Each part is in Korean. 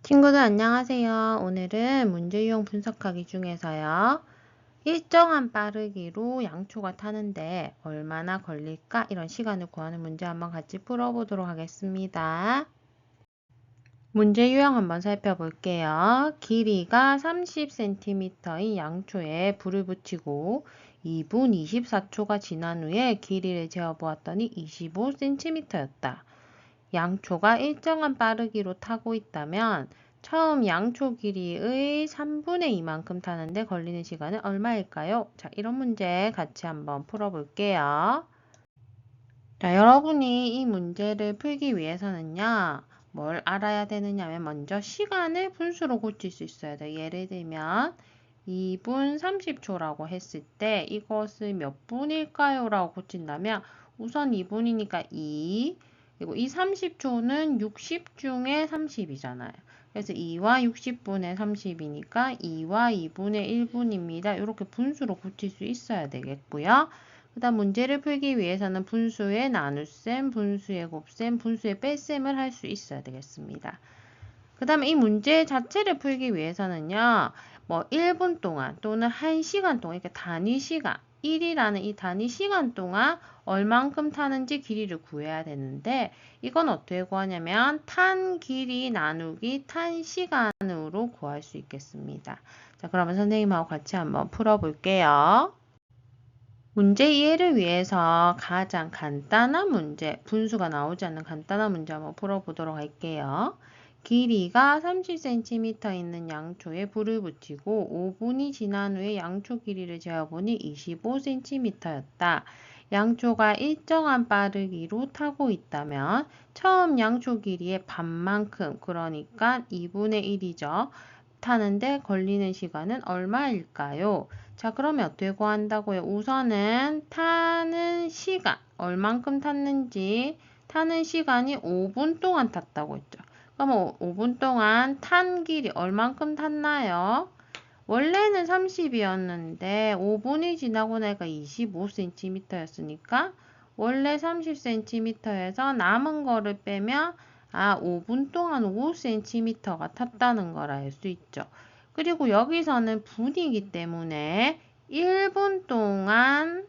친구들 안녕하세요. 오늘은 문제 유형 분석하기 중에서요. 일정한 빠르기로 양초가 타는데 얼마나 걸릴까? 이런 시간을 구하는 문제 한번 같이 풀어보도록 하겠습니다. 문제 유형 한번 살펴볼게요. 길이가 30cm인 양초에 불을 붙이고 2분 24초가 지난 후에 길이를 재어보았더니 25cm였다. 양초가 일정한 빠르기로 타고 있다면 처음 양초 길이의 3분의 2만큼 타는데 걸리는 시간은 얼마일까요? 자, 이런 문제 같이 한번 풀어볼게요. 자, 여러분이 이 문제를 풀기 위해서는요. 뭘 알아야 되느냐면 먼저 시간을 분수로 고칠 수 있어야 돼요. 예를 들면 2분 30초라고 했을 때 이것을 몇 분일까요? 라고 고친다면 우선 2분이니까 2, 그리고 이 30초는 60 중에 30이잖아요. 그래서 2와 60분의 30이니까 2와 2분의 1분입니다. 이렇게 분수로 고칠 수 있어야 되겠고요. 그 다음 문제를 풀기 위해서는 분수의 나눗셈, 분수의 곱셈, 분수의 뺄셈을 할 수 있어야 되겠습니다. 그 다음에 이 문제 자체를 풀기 위해서는요. 뭐 1분 동안 또는 1시간 동안 이렇게 단위 시간 1이라는 이 단위 시간 동안 얼만큼 타는지 길이를 구해야 되는데 이건 어떻게 구하냐면 탄 길이 나누기 탄 시간으로 구할 수 있겠습니다. 자, 그러면 선생님하고 같이 한번 풀어볼게요. 문제 이해를 위해서 가장 간단한 문제, 분수가 나오지 않는 간단한 문제 한번 풀어보도록 할게요. 길이가 30cm 있는 양초에 불을 붙이고 5분이 지난 후에 양초 길이를 재어보니 25cm였다. 양초가 일정한 빠르기로 타고 있다면 처음 양초 길이의 반만큼, 그러니까 2분의 1이죠. 타는데 걸리는 시간은 얼마일까요? 자, 그러면 어떻게 구한다고요? 우선은 타는 시간, 얼만큼 탔는지, 타는 시간이 5분 동안 탔다고 했죠. 그럼 5분 동안 탄 길이 얼만큼 탔나요? 원래는 30이었는데 5분이 지나고 나니까 25cm였으니까 원래 30cm에서 남은 거를 빼면 5분 동안 5cm가 탔다는 걸 알 수 있죠. 그리고 여기서는 분이기 때문에 1분 동안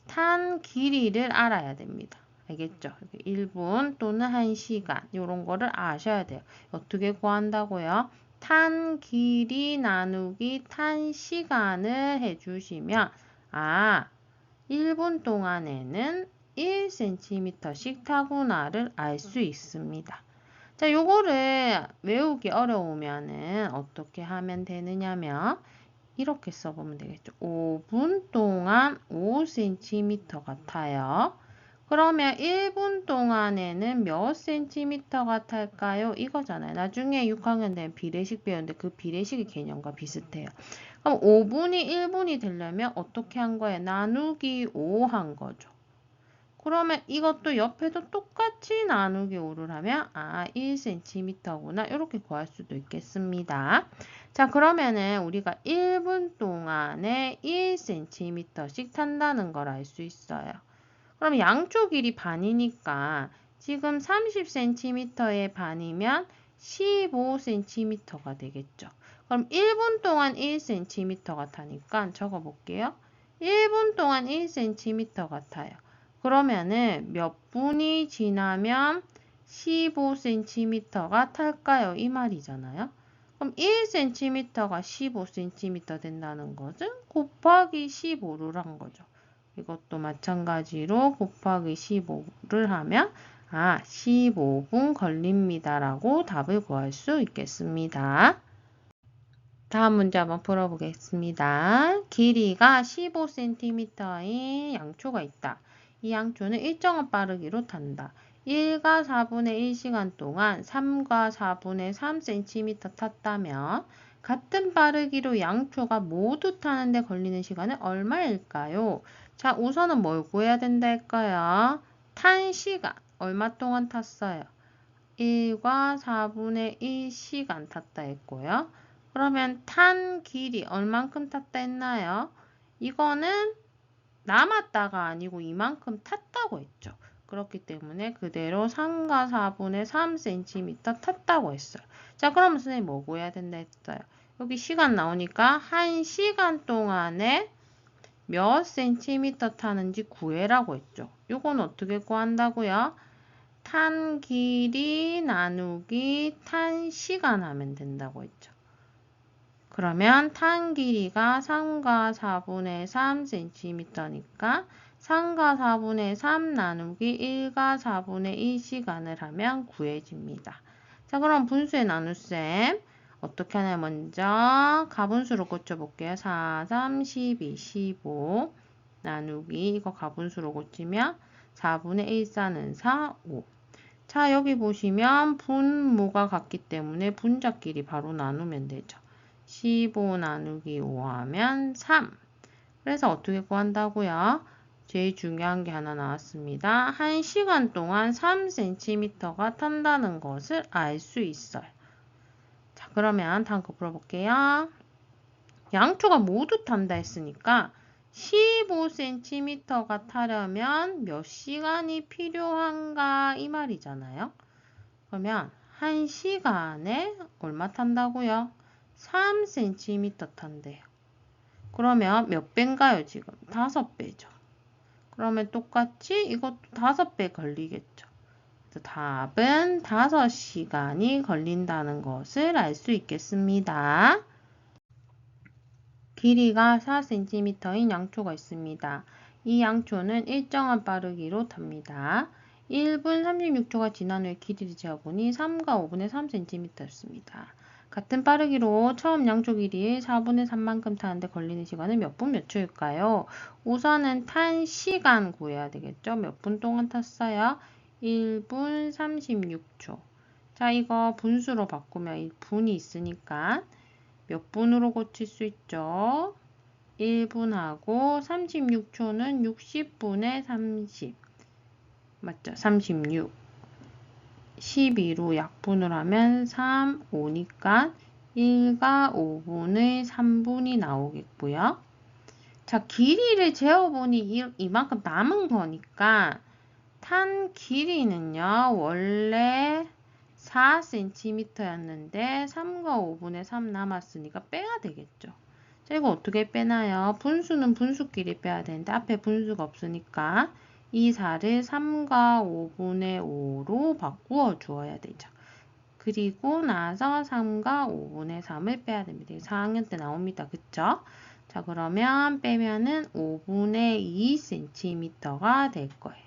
탄 길이를 알아야 됩니다. 알겠죠? 1분 또는 1시간 이런 거를 아셔야 돼요. 어떻게 구한다고요? 탄 길이 나누기 탄 시간을 해주시면 1분 동안에는 1cm씩 타구나를 알 수 있습니다. 자, 요거를 외우기 어려우면은 어떻게 하면 되느냐면 이렇게 써보면 되겠죠. 5분 동안 5cm 같아요. 그러면 1분 동안에는 몇 cm가 탈까요? 이거잖아요. 나중에 6학년 되면 비례식 배우는데 그 비례식의 개념과 비슷해요. 그럼 5분이 1분이 되려면 어떻게 한 거예요? 나누기 5 한 거죠. 그러면 이것도 옆에도 똑같이 나누기 5를 하면 1cm구나 이렇게 구할 수도 있겠습니다. 자, 그러면은 우리가 1분 동안에 1cm씩 탄다는 걸 알 수 있어요. 그럼 양쪽 길이 반이니까 지금 30cm의 반이면 15cm가 되겠죠. 그럼 1분 동안 1cm가 타니까 적어볼게요. 1분 동안 1cm가 타요. 그러면은 몇 분이 지나면 15cm가 탈까요? 이 말이잖아요. 그럼 1cm가 15cm 된다는 것은 곱하기 15를 한 거죠. 이것도 마찬가지로 곱하기 15를 하면 15분 걸립니다라고 답을 구할 수 있겠습니다. 다음 문제 한번 풀어보겠습니다. 길이가 15cm인 양초가 있다. 이 양초는 일정한 빠르기로 탄다. 1과 4분의 1시간 동안 3과 4분의 3cm 탔다면 같은 빠르기로 양초가 모두 타는데 걸리는 시간은 얼마일까요? 자, 우선은 뭘 구해야 된다 할까요? 탄 시간, 얼마 동안 탔어요? 1과 4분의 1시간 탔다 했고요. 그러면 탄 길이 얼만큼 탔다 했나요? 이거는 남았다가 아니고 이만큼 탔다고 했죠. 그렇기 때문에 그대로 3과 4분의 3cm 탔다고 했어요. 자, 그러면 선생님 뭐 구해야 된다 했어요? 여기 시간 나오니까 1시간 동안에 몇 센티미터 타는지 구해라고 했죠. 이건 어떻게 구한다고요? 탄 길이 나누기 탄 시간 하면 된다고 했죠. 그러면 탄 길이가 3과 4분의 3cm니까 3과 4분의 3 나누기 1과 4분의 1 시간을 하면 구해집니다. 자, 그럼 분수의 나눗셈 어떻게 하냐. 먼저 가분수로 고쳐볼게요. 4, 3, 12, 15 나누기 이거 가분수로 고치면 4분의 1, 4는 4, 5. 자, 여기 보시면 분모가 같기 때문에 분자끼리 바로 나누면 되죠. 15 나누기 5 하면 3. 그래서 어떻게 구한다고요? 제일 중요한 게 하나 나왔습니다. 1시간 동안 3cm가 탄다는 것을 알 수 있어요. 자, 그러면 다음 거 풀어볼게요. 양초가 모두 탄다 했으니까 15cm가 타려면 몇 시간이 필요한가 이 말이잖아요. 그러면 1시간에 얼마 탄다고요? 3cm 탄대요. 그러면 몇 배인가요, 지금? 5배죠. 그러면 똑같이 이것도 5배 걸리겠죠. 그래서 답은 5시간이 걸린다는 것을 알 수 있겠습니다. 길이가 4cm인 양초가 있습니다. 이 양초는 일정한 빠르기로 탑니다. 1분 36초가 지난 후에 길이를 재어보니 3과 5분의 3cm였습니다. 같은 빠르기로 처음 양초 길이 4분의 3만큼 타는데 걸리는 시간은 몇 분 몇 초일까요? 우선은 탄 시간 구해야 되겠죠? 몇 분 동안 탔어요? 1분 36초. 자, 이거 분수로 바꾸면 이 분이 있으니까 몇 분으로 고칠 수 있죠? 1분하고 36초는 60분의 30. 맞죠? 36. 12로 약분을 하면 3, 5니까 1과 5분의 3분이 나오겠고요. 자, 길이를 재어보니 이만큼 남은 거니까 탄 길이는요, 원래 4cm였는데 3과 5분의 3 남았으니까 빼야 되겠죠. 자, 이거 어떻게 빼나요? 분수는 분수끼리 빼야 되는데 앞에 분수가 없으니까 이 4를 3과 5분의 5로 바꾸어 주어야 되죠. 그리고 나서 3과 5분의 3을 빼야 됩니다. 4학년 때 나옵니다. 그쵸? 자, 그러면 빼면은 5분의 2cm가 될 거예요.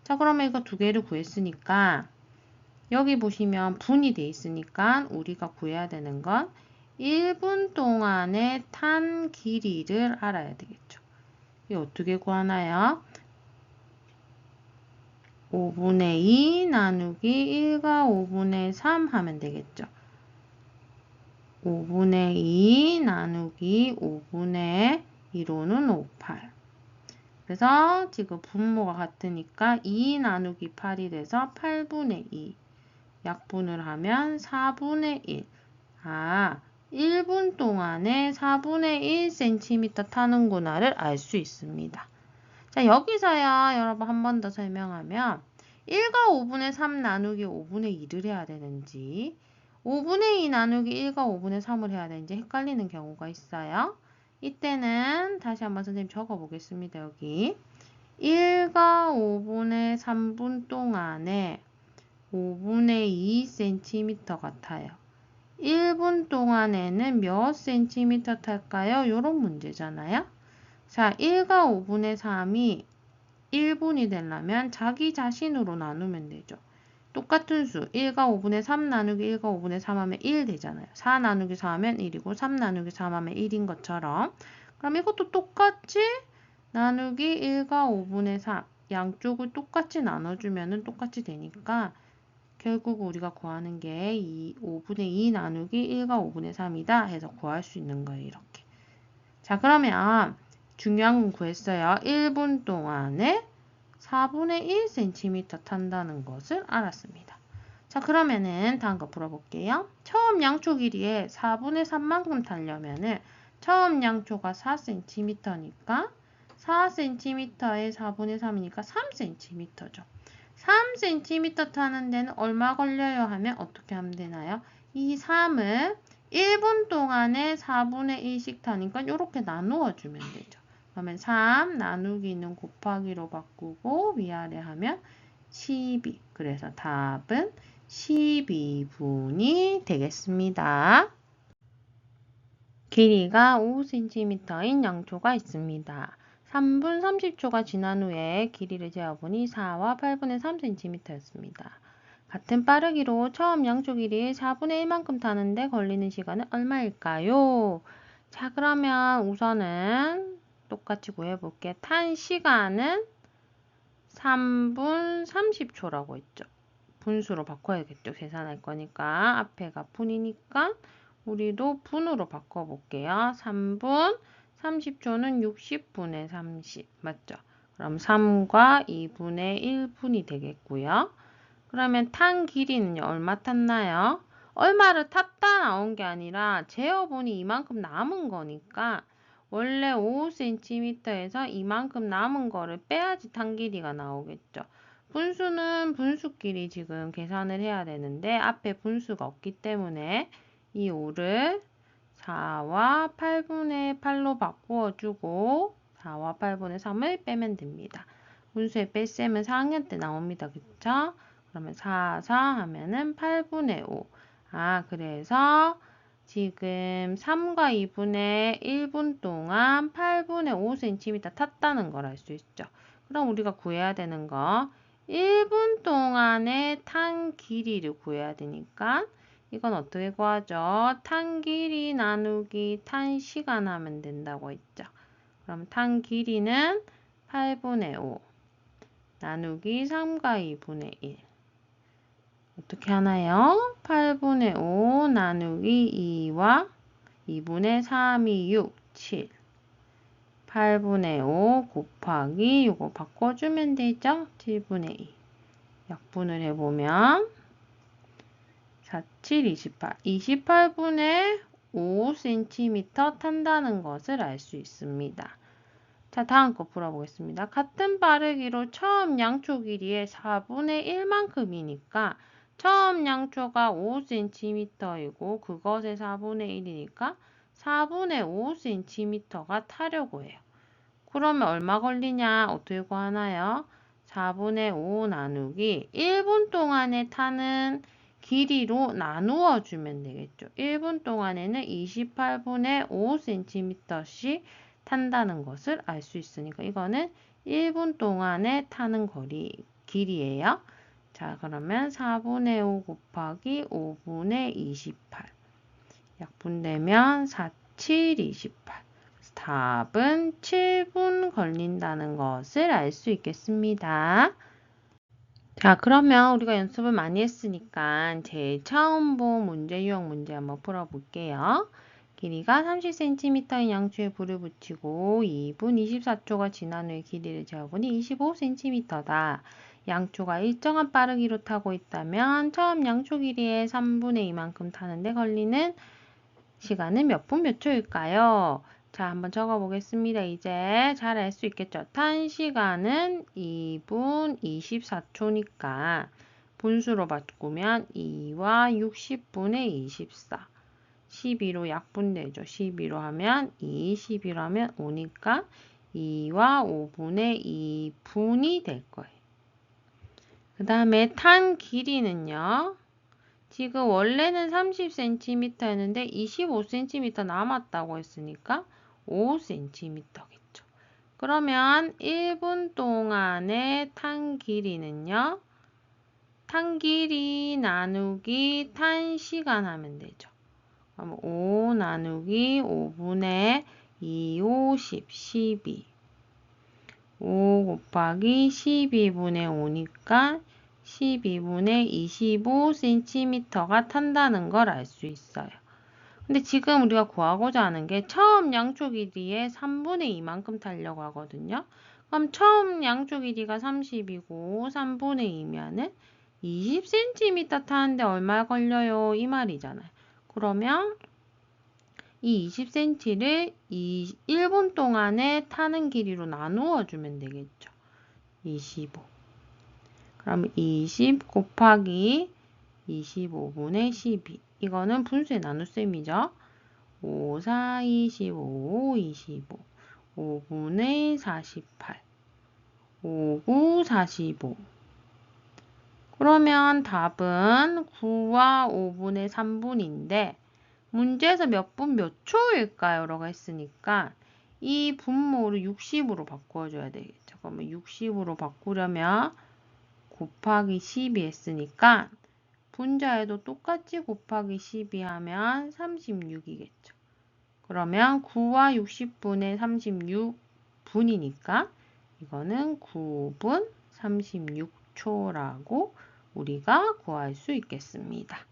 자, 그러면 이거 두 개를 구했으니까 여기 보시면 분이 돼 있으니까 우리가 구해야 되는 건 1분 동안의 탄 길이를 알아야 되겠죠. 이게 어떻게 구하나요? 5분의 2 나누기 1과 5분의 3 하면 되겠죠. 5분의 2 나누기 5분의 2로는 5, 8. 그래서 지금 분모가 같으니까 2 나누기 8이 돼서 8분의 2. 약분을 하면 4분의 1. 1분 동안에 4분의 1cm 타는구나를 알 수 있습니다. 자, 여기서요, 여러분 한 번 더 설명하면 1과 5분의 3 나누기 5분의 2를 해야 되는지 5분의 2 나누기 1과 5분의 3을 해야 되는지 헷갈리는 경우가 있어요. 이때는 다시 한번 선생님 적어 보겠습니다. 여기 1과 5분의 3분 동안에 5분의 2cm 같아요. 1분 동안에는 몇 cm 탈까요? 이런 문제잖아요. 자, 1과 5분의 3이 1분이 되려면 자기 자신으로 나누면 되죠. 똑같은 수 1과 5분의 3 나누기 1과 5분의 3 하면 1 되잖아요. 4 나누기 4 하면 1이고 3 나누기 3 하면 1인 것처럼 그럼 이것도 똑같이 나누기 1과 5분의 3 양쪽을 똑같이 나눠주면 똑같이 되니까 결국 우리가 구하는 게 5분의 2 나누기 1과 5분의 3이다 해서 구할 수 있는 거예요. 이렇게. 자, 그러면 중요한 건 구했어요. 1분 동안에 4분의 1cm 탄다는 것을 알았습니다. 자, 그러면은 다음 거 풀어볼게요. 처음 양초 길이에 4분의 3만큼 타려면은 처음 양초가 4cm니까 4cm에 4분의 3이니까 3cm죠. 3cm 타는 데는 얼마 걸려요 하면 어떻게 하면 되나요? 이 3을 1분 동안에 4분의 1씩 타니까 이렇게 나누어 주면 되죠. 그러면 3 나누기는 곱하기로 바꾸고 위아래 하면 12. 그래서 답은 12분이 되겠습니다. 길이가 5cm인 양초가 있습니다. 3분 30초가 지난 후에 길이를 재어보니 4와 8분의 3cm였습니다. 같은 빠르기로 처음 양초 길이 4분의 1만큼 타는데 걸리는 시간은 얼마일까요? 자, 그러면 우선은 똑같이 구해볼게. 탄 시간은 3분 30초라고 했죠. 분수로 바꿔야겠죠. 계산할 거니까. 앞에가 분이니까 우리도 분으로 바꿔볼게요. 3분 30초는 60분의 30. 맞죠? 그럼 3과 2분의 1분이 되겠고요. 그러면 탄 길이는요. 얼마 탔나요? 얼마를 탔다 나온 게 아니라 재어보니 이만큼 남은 거니까 원래 5cm에서 이만큼 남은 거를 빼야지 탄 길이가 나오겠죠. 분수는 분수끼리 지금 계산을 해야 되는데 앞에 분수가 없기 때문에 이 5를 4와 8분의 8로 바꾸어주고 4와 8분의 3을 빼면 됩니다. 분수의 뺄셈은 4학년 때 나옵니다. 그쵸? 그러면 4, 4 하면은 8분의 5. 아, 그래서 지금 3과 2분의 1분 동안 8분의 5cm 탔다는 걸 알 수 있죠. 그럼 우리가 구해야 되는 거 1분 동안의 탄 길이를 구해야 되니까 이건 어떻게 구하죠? 탄 길이 나누기 탄 시간 하면 된다고 했죠. 그럼 탄 길이는 8분의 5 나누기 3과 2분의 1. 어떻게 하나요? 8분의 5 나누기 2와 2분의 3이 6, 7. 8분의 5 곱하기 이거 바꿔주면 되죠? 7분의 2. 약분을 해보면 4, 7, 28. 28분의 5cm 탄다는 것을 알 수 있습니다. 자, 다음 거 풀어보겠습니다. 같은 빠르기로 처음 양초 길이의 4분의 1만큼이니까 처음 양초가 5cm이고 그것의 4분의 1이니까 4분의 5cm가 타려고 해요. 그러면 얼마 걸리냐? 어떻게 구하나요? 4분의 5 나누기 1분 동안에 타는 길이로 나누어 주면 되겠죠. 1분 동안에는 28분의 5cm씩 탄다는 것을 알 수 있으니까 이거는 1분 동안에 타는 길이에요. 자, 그러면 4분의 5 곱하기 5분의 28. 약분되면 4, 7, 28. 답은 7분 걸린다는 것을 알 수 있겠습니다. 자, 그러면 우리가 연습을 많이 했으니까 제일 처음 본 문제 유형 문제 한번 풀어볼게요. 길이가 30cm인 양초에 불을 붙이고 2분 24초가 지난 후에 길이를 재어보니 25cm다. 양초가 일정한 빠르기로 타고 있다면 처음 양초 길이의 3분의 2만큼 타는데 걸리는 시간은 몇 분 몇 초일까요? 자, 한번 적어 보겠습니다. 이제 잘 알 수 있겠죠? 탄 시간은 2분 24초니까 분수로 바꾸면 2와 60분의 24. 12로 약분되죠. 12로 하면 2, 12로 하면 5니까 2와 5분의 2분이 될 거예요. 그 다음에 탄 길이는요. 지금 원래는 30cm였는데 25cm 남았다고 했으니까 5cm겠죠. 그러면 1분 동안의 탄 길이는요. 탄 길이 나누기 탄 시간 하면 되죠. 그럼 5 나누기 5분의 2, 5, 10, 12. 5 곱하기 12분의 5니까 12분의 25cm가 탄다는 걸 알 수 있어요. 근데 지금 우리가 구하고자 하는 게 처음 양초 길이의 3분의 2만큼 타려고 하거든요. 그럼 처음 양초 길이가 30이고 3분의 2면은 20cm 타는데 얼마 걸려요? 이 말이잖아요. 그러면 이 20cm를 1분 동안에 타는 길이로 나누어 주면 되겠죠. 25. 그럼 20 곱하기 25분의 12. 이거는 분수의 나눗셈이죠. 5, 4, 25, 25. 5분의 48. 5, 9, 45. 그러면 답은 9와 5분의 3분인데 문제에서 몇 분 몇 초일까요? 라고 했으니까 이 분모를 60으로 바꿔줘야 되겠죠. 그러면 60으로 바꾸려면 곱하기 12 했으니까 분자에도 똑같이 곱하기 12 하면 36이겠죠. 그러면 9와 60분의 36분이니까 이거는 9분 36초라고 우리가 구할 수 있겠습니다.